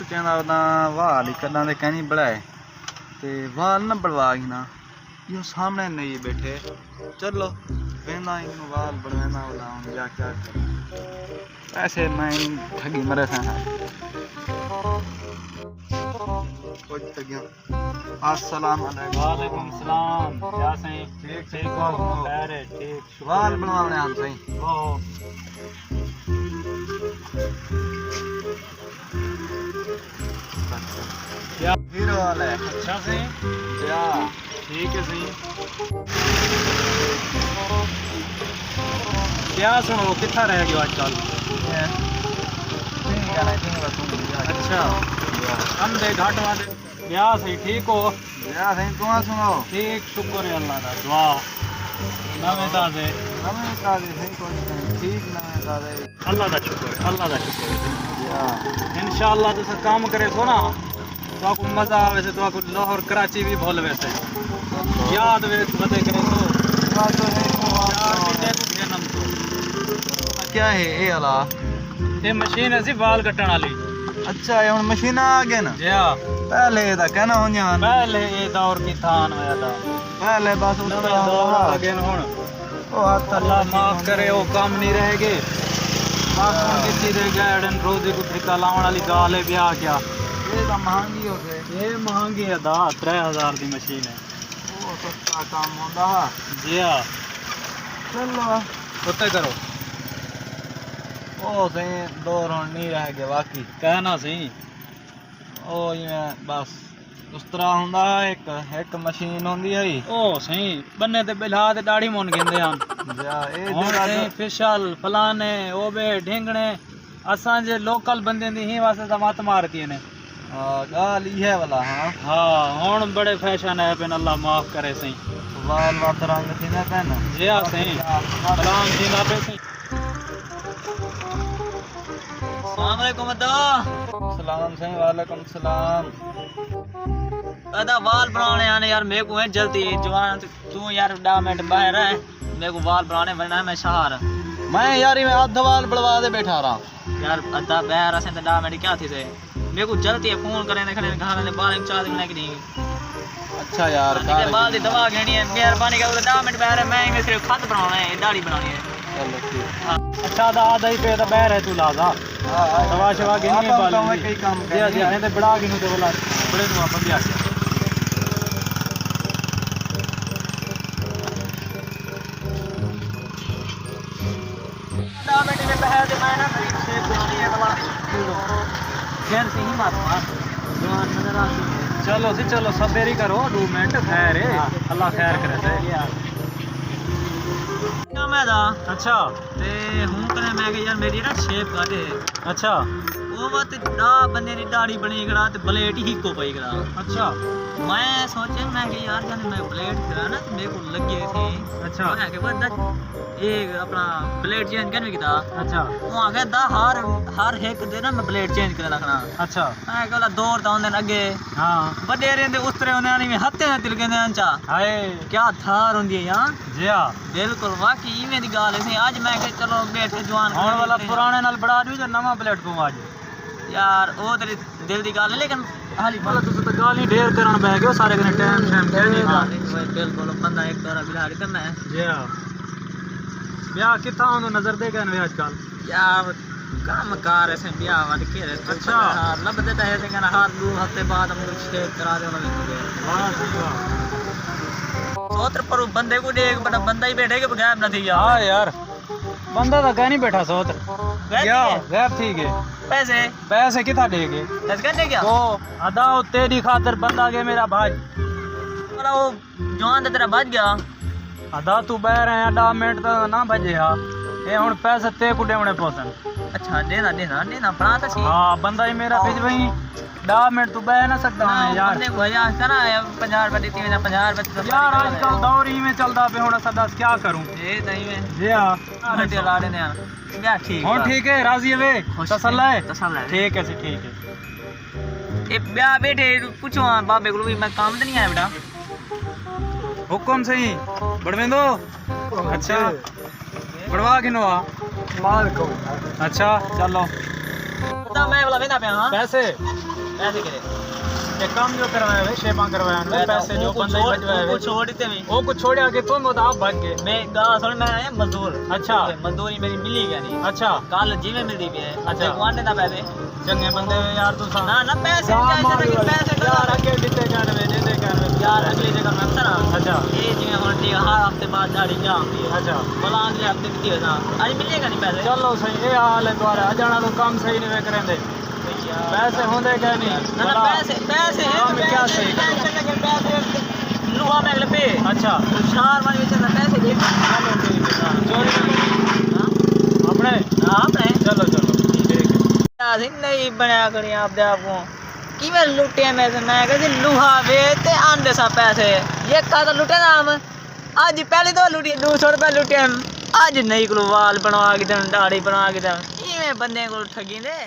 ਕਹਿੰਦਾ ਉਹਦਾ ਵਾਲ ਹੀ ਕੱਦਾਂ ਦੇ ਕਹਿਣੀ ਬੜਾਏ ਤੇ ਵਾਲ ਨਾ ਬੜਵਾ ਗਈ ਨਾ ਇਹ ਸਾਹਮਣੇ ਨਹੀਂ ਬੈਠੇ ਚਲੋ ਵੇਂਦਾ ਇਹਨੂੰ ਵਾਲ ਬਣਵਾਣਾ ਉਹਦਾ ਹੁਣ ਜਾ ਕੇ ऐसे मैं ठगी मरे था अस्सलाम वालेकुम सलाम क्या सही ठीक ठीक हो खैर है ठीक वाल बनवाने हम सही ओ क्या हीरो वाला है अच्छा सही क्या ठीक है सही क्या सुनो कितना रह गया आजकल अच्छा हम दे घाट वाले क्या सही ठीक हो या सही तू सुनो ठीक शुक्र है अल्लाह का दुआ नवे ताजे सही कोई ठीक नवे ताजे अल्लाह का शुक्र है अल्लाह का शुक्र है या इंशाअल्लाह तुम काम करे सो ना तो आपको मजा आवे से तो आपको लाहौर कराची भी बोल वैसे याद वे बते करे तो यार कितने को जन्म तो क्या है ये वाला ये मशीन है सी बाल कटन वाली अच्छा ये हुन मशीन आ गए ना जी हां पहले दा कहना हो जान पहले ये दौर की थान होया था पहले बस उस नवे दौर आ गए हुन ओ हाथ अल्लाह माफ करे वो काम नहीं रहेगे बस हुन किसी दे गैडन रोजी को ठेका लावण वाली गाल है ब्याह क्या ये तो महंगी हो गई ये महंगी है दा 3000 दी मशीन है ओ सस्ता काम होंदा जी हां चलो उत्ते करो ओ सही दौर हुन नहीं रह गए बाकी कहना सही ओ ये बस उस तरह हुंदा एक एक मशीन होंदी है ओ सही बन्ने ते बिला ते दाढ़ी मुन गिंदे हम जा ए हुन जगह सही फिशल फलाने ओबे ढिंगणे असां जे लोकल बंदे दी ही वास्ते तो मत मारती ने गाल ये वाला हां हाँ हुन बड़े फैशन है पेन अल्लाह माफ करे सही वाल वात रंग थी ना पेन जी हां सही सलाम थी ना पे सही अस्सलाम वालेकुम अदा सलाम सही वालेकुम सलाम अदा वाल बनाने आने यार मेरे को है जल्दी जवान तू यार 10 मिनट बाहर है मेरे को वाल बनाने वरना मैं शहर मैं यार मैं आधा वाल बढ़वा दे बैठा रहा यार अदा बाहर असे तो 10 मिनट क्या थी से मेरे को जल्दी फोन करे ने खड़े घर ने बाल चाह देने की नहीं अच्छा यार बाल दी दवा घेनी है मेहरबानी कर 10 मिनट बाहर है मैं सिर्फ खत बनाना है दाढ़ी बनानी है चलो ठीक हाँ। अच्छा दा आधा ही पे तो बाहर है तू लाजा दवा शवा घेनी है बाल मैं कई काम जी जी ने ते बड़ा गिनु ते बोला बड़े नु अपन भी आ गया ना बेटे में बहर दे मैं ना मेरी शेप बनानी है वाला खैर से ही मारूंगा जवान नजर आती है चलो जी चलो सबेरी करो 2 मिनट खैर है अल्लाह खैर करे से क्या मैं दा अच्छा ते हूं करे मैं कि यार मेरी ना शेप काटे अच्छा वो बात ना बंदे दी दाढ़ी बनी गड़ा ते ब्लेड ही को पई गड़ा अच्छा मैं सोचे मैं कि यार जब मैं ब्लेड करा ना तो मेरे को लगे थे अच्छा मैं के बाद ये अपना ब्लेड चेंज करने की था अच्छा वो आगे दा हर एक दे ना मैं ब्लेड चेंज कर रखना अच्छा मैं कहला दौर ता होंदे अगे हां बड़े रहंदे उस तरह होने में हत्ते ना तिलके ने अंचा हाय क्या थार होंदी है यार जी हां बिल्कुल वाकई इवें दी गाल है आज मैं के चलो बैठे जवान होने वाला पुराने नाल बड़ा दी जो नवा ब्लेड को आज यार ओ तेरी दिल दी गाल है लेकिन हाली बोला तुस तो गाल ही ढेर करन बैठ गए सारे कने टाइम कहने हां बिल्कुल बंदा एक तरह बिला के मैं जी हां ब्याह कितना होनो नजर दे गए आजकल यार काम कार ऐसे ब्याह वाले के अच्छा हां लबदे तो ऐसे कहना हाथ 2 हफ्ते बाद हम रिश्ते करा दे वाले हां सही बात सोत्र पर बंदे को देख बड़ा बंदा ही बैठे के गायब ना थी हां यार बंदा तो कहीं नहीं बैठा सोत्र क्या गायब थी के पैसे कितना देगे ऐसे करने क्या वो अदा तेरी खातिर बंदा के मेरा भाई वाला वो जवान तेरा बच गया अदा तू बाहर है 10 मिनट तो ना बजे हां ये हुन पैसे ते को देवने पोसन अच्छा देना पड़ा तो सी हां बंदा ही मेरा भेज वही 10 मिनट तू बह ना सकता है यार बंदे को यार करा 50 रुपए देती है 50 रुपए यार आजकल दौर ही में चलदा पे हुन सदा क्या करूं ये नहीं में जी हां बेटे ला देने यार क्या ठीक हां ठीक है राजी है वे तसल्ला है ठीक है सी ठीक है ए ब्याह बैठे पूछो बाबे को भी मैं काम तो नहीं आया बेटा हुक्म सही बढ़वेंदो अच्छा बढ़वा किनो आ माल को अच्छा चलो ਤਾਂ ਮੈਂ ਵਾਲਾ ਵੇਂਦਾ ਪਿਆ ਹਾਂ पैसे ਪੈਸੇ ਕਿਹੜੇ एक काम जो करवाया है शेपा करवाया है पैसे जो बंदा बचवाया वो है छोड़ देते मैं वो कुछ छोड़े आगे तुम तो आप भाग गए मैं गा सुन मैं आया मजदूर अच्छा मजदूरी मेरी मिली क्या नहीं अच्छा कल जिਵੇਂ मिलदी भी है अच्छा। वाने दा पैसे चंगे बंदे हो यार तू ना ना पैसे पैसे यार आगे जिते कर यार अगली जगह मैं पता ना अच्छा ये जिਵੇਂ ਹੁਣ ਦੀ हर हफ्ते बाद दाढ़ी जा आती है अच्छा भला अगले हफ्ते कितनी होना आज मिलेगा नहीं पैसे चलो सही ये हाल है तुम्हारा जाना तो काम सही नहीं वे करेंगे पैसे होंगे क्या नहीं ना ना पैसे पैसे हैं काम क्या सही टेंशन लगे पैसे लुहा में अगले पे अच्छा शार वाली ਵਿੱਚ ना पैसे दे अपने आपने चलो चलो ठीक है ਅਸੀਂ ਨਹੀਂ ਬਣਿਆ ਕਰੀ ਆਪਦੇ ਆਪ ਨੂੰ ਕਿਵੇਂ ਲੁੱਟਿਆ ਮੈਂ ਕਹਿੰਦੀ ਲੁਹਾ ਵੇ ਤੇ ਆਂਦੇ ਸਾ ਪੈਸੇ ਇਹ ਕਾਹਦਾ ਲੁੱਟਿਆ ਨਾਮ ਅੱਜ ਪਹਿਲੇ ਤੋਂ ਲੁੱਟੀ 200 ਰੁਪਏ ਲੁੱਟਿਆ ਅੱਜ ਨਹੀਂ ਕੋਲ ਵਾਲ ਬਣਵਾ ਕੇ ਦੇਣ ਦਾੜੀ ਬਣਵਾ ਕੇ ਦੇਣ ਇਵੇਂ ਬੰਦੇ ਕੋਲ ਠੱਗੀ ਦੇ